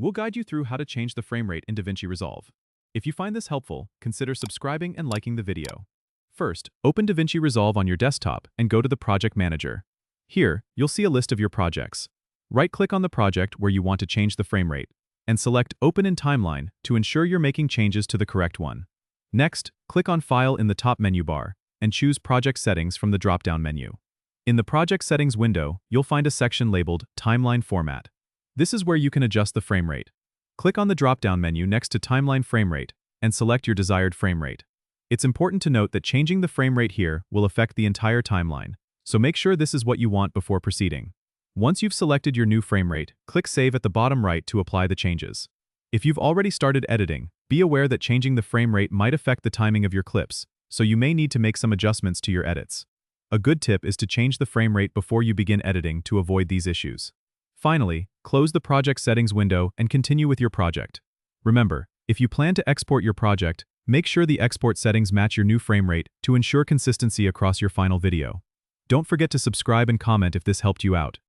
We'll guide you through how to change the frame rate in DaVinci Resolve. If you find this helpful, consider subscribing and liking the video. First, open DaVinci Resolve on your desktop and go to the Project Manager. Here, you'll see a list of your projects. Right-click on the project where you want to change the frame rate, and select Open in Timeline to ensure you're making changes to the correct one. Next, click on File in the top menu bar, and choose Project Settings from the drop-down menu. In the Project Settings window, you'll find a section labeled Timeline Format. This is where you can adjust the frame rate. Click on the drop-down menu next to Timeline Frame Rate, and select your desired frame rate. It's important to note that changing the frame rate here will affect the entire timeline, so make sure this is what you want before proceeding. Once you've selected your new frame rate, click Save at the bottom right to apply the changes. If you've already started editing, be aware that changing the frame rate might affect the timing of your clips, so you may need to make some adjustments to your edits. A good tip is to change the frame rate before you begin editing to avoid these issues. Finally, close the Project Settings window and continue with your project. Remember, if you plan to export your project, make sure the export settings match your new frame rate to ensure consistency across your final video. Don't forget to subscribe and comment if this helped you out.